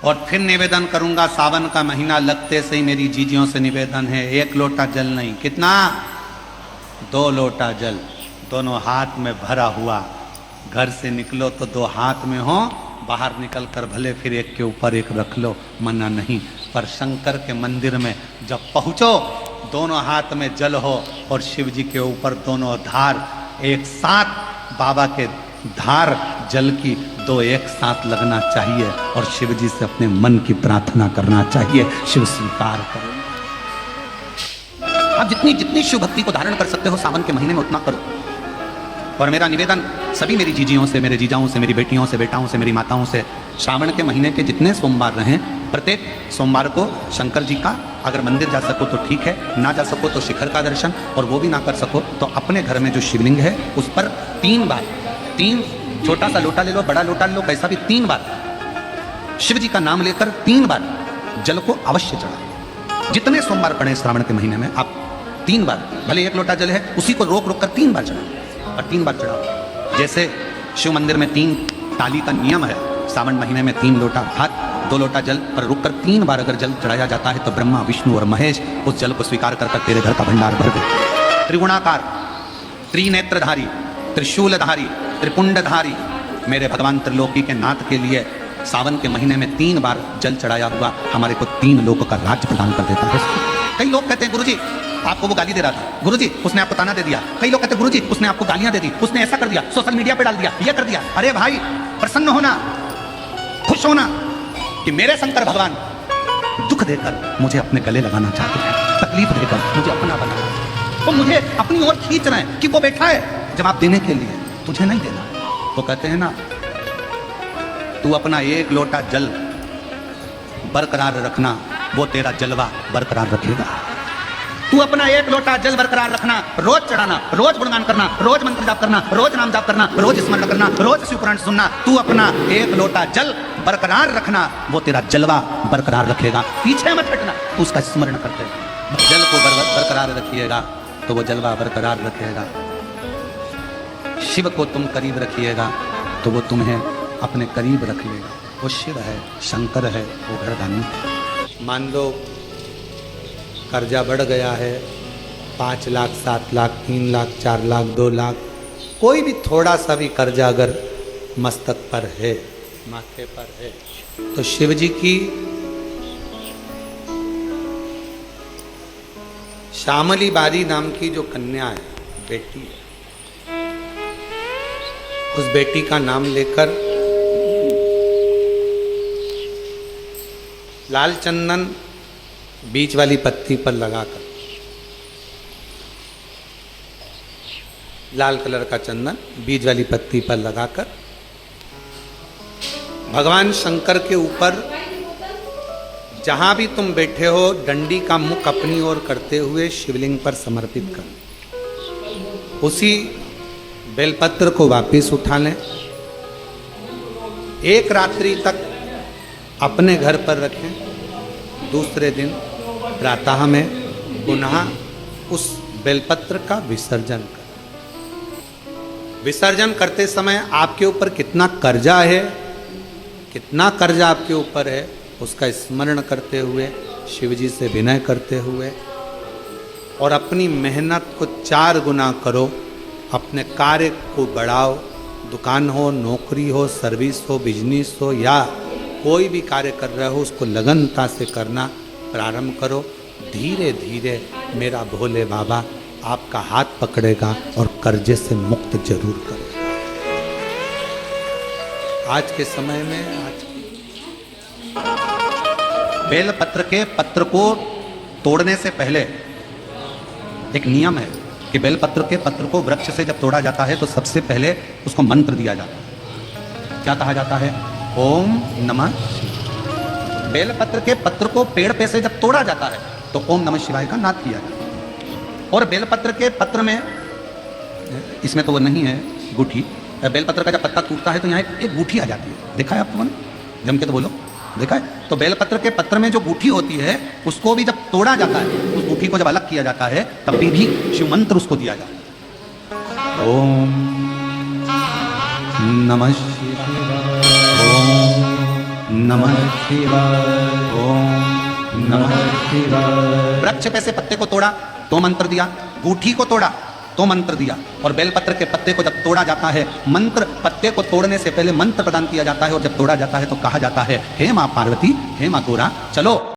और फिर निवेदन करूंगा, सावन का महीना लगते से ही मेरी जीजियों से निवेदन है, 1 लोटा जल नहीं, कितना, 2 लोटा जल, दोनों हाथ में भरा हुआ। घर से निकलो तो 2 हाथ में हो, बाहर निकल कर भले फिर एक के ऊपर एक रख लो, मना नहीं। पर शंकर के मंदिर में जब पहुंचो, दोनों हाथ में जल हो और शिव जी के ऊपर दोनों धार एक साथ, बाबा के धार जल की 2 एक साथ लगना चाहिए और शिव जी से अपने मन की प्रार्थना करना चाहिए, शिव स्वीकार करो। आप जितनी जितनी शिव भक्ति को धारण कर सकते हो सावन के महीने में उतना करो। और मेरा निवेदन सभी मेरी जीजियों से, मेरे जीजाओं से, मेरी बेटियों से, बेटाओं से, मेरी माताओं से, श्रावण के महीने के जितने सोमवार रहें, प्रत्येक सोमवार को शंकर जी का, अगर मंदिर जा सको तो ठीक है, ना जा सको तो शिखर का दर्शन, और वो भी ना कर सको तो अपने घर में जो शिवलिंग है उस पर 3 बार, 3 छोटा सा लोटा ले लो, बड़ा लोटा ले लो, कैसा भी, 3 बार शिव जी का नाम लेकर 3 बार जल को अवश्य चढ़ाओ। जितने सोमवार पड़े श्रावण के महीने में आप 3 बार, भले 1 लोटा जल है उसी को रोक रोक कर 3 बार चढ़ाओ और 3 बार चढ़ाओ। जैसे शिव मंदिर में 3 ताली का नियम है, सावन महीने में 3 लोटा भात, 2 लोटा जल पर रुक कर 3 बार अगर जल चढ़ाया जाता है तो ब्रह्मा, विष्णु और महेश उस जल को स्वीकार कर तेरे घर का भंडार भर दे। त्रिगुणाकार, त्रिनेत्रधारी, त्रिशूलधारी, त्रिपुंडधारी मेरे भगवान त्रिलोकी के नाथ के लिए सावन के महीने में 3 बार जल चढ़ाया हुआ हमारे को 3 लोगों का राज्य प्रदान कर देता है। कई लोग कहते हैं गुरुजी आपको वो गाली दे रहा था, गुरुजी उसने आपको ताना दे दिया, कई लोग कहते हैं गुरुजी उसने आपको गालियां दे दी, उसने ऐसा कर दिया, सोशल मीडिया पे डाल दिया, ये कर दिया। अरे भाई, प्रसन्न होना, खुश होना कि मेरे शंकर भगवान दुख देकर मुझे अपने गले लगाना चाहते हैं, तकलीफ देकर मुझे अपना बनाना, तो मुझे अपनी ओर खींच रहे हैं कि वो बैठा है जवाब देने के लिए, तुझे नहीं देना। तो कहते हैं ना, तू अपना 1 लोटा जल बरकरार रखना, वो तेरा जलवा बरकरार रखेगा। तू अपना 1 लोटा जल बरकरार रखना, रोज चढ़ाना, रोज गुणगान करना, रोज मंत्र जाप करना, रोज नाम जाप करना, रोज स्मरण करना, रोज शिव पुराण सुनना। तू अपना 1 लोटा जल बरकरार रखना, वो तेरा जलवा बरकरार रखेगा। पीछे मत हटना, उसका स्मरण करते जल को बरकरार रखिएगा तो वो जलवा बरकरार रखेगा। शिव को तुम करीब रखिएगा तो वो तुम्हें अपने करीब रख लेगा। वो शिव है, शंकर है, वो घरदानी है। मान लो कर्जा बढ़ गया है, 5 लाख, 7 लाख, 3 लाख, 4 लाख, 2 लाख, कोई भी थोड़ा सा भी कर्जा अगर मस्तक पर है, माथे पर है, तो शिव जी की श्यामली बारी नाम की जो कन्या है, बेटी है, उस बेटी का नाम लेकर लाल चंदन बीच वाली पत्ती पर लगाकर, लाल कलर का चंदन बीच वाली पत्ती पर लगाकर भगवान शंकर के ऊपर जहां भी तुम बैठे हो डंडी का मुख अपनी ओर करते हुए शिवलिंग पर समर्पित कर उसी बेलपत्र को वापस उठा लें। 1 रात्रि तक अपने घर पर रखें। दूसरे दिन प्रातः में पुनः उस बेलपत्र का विसर्जन करें। विसर्जन करते समय आपके ऊपर कितना कर्जा है, कितना कर्जा आपके ऊपर है, उसका स्मरण करते हुए, शिव जी से विनय करते हुए, और अपनी मेहनत को 4 गुना करो। अपने कार्य को बढ़ाओ, दुकान हो, नौकरी हो, सर्विस हो, बिजनेस हो, या कोई भी कार्य कर रहे हो उसको लगनता से करना प्रारंभ करो। धीरे धीरे मेरा भोले बाबा आपका हाथ पकड़ेगा और कर्जे से मुक्त जरूर करेगा। आज के समय में बेलपत्र के पत्र को तोड़ने से पहले एक नियम है कि बेलपत्र के पत्र को वृक्ष से जब तोड़ा जाता है तो सबसे पहले उसको मंत्र दिया जाता है। क्या कहा जाता है? ओम नमः शिवाय। बेलपत्र के पत्र को पेड़ पे से जब तोड़ा जाता है तो ओम नमः शिवाय का नाद किया जाता है। और बेलपत्र के पत्र में, इसमें तो वो नहीं है गुठी, बेलपत्र का जब पत्ता टूटता है तो यहाँ एक गूठी आ जाती है। देखा है आपको? जम के तो बोलो, देखा है? तो बेलपत्र के पत्र में जो गूठी होती है उसको भी जब तोड़ा जाता है, उस गूठी को जब अलग किया जाता है तब भी शिव मंत्र उसको दिया जाता है। ओम नमः शिवाय, ओम नमः शिवाय। ओम नमः शिवाय। वृक्ष पे से पत्ते को तोड़ा तो मंत्र दिया, गूठी को तोड़ा तो मंत्र दिया, और बेलपत्र के पत्ते को जब तोड़ा जाता है, मंत्र पत्ते को तोड़ने से पहले मंत्र प्रदान किया जाता है, और जब तोड़ा जाता है तो कहा जाता है, हे मां पार्वती, हे मां गोरा, चलो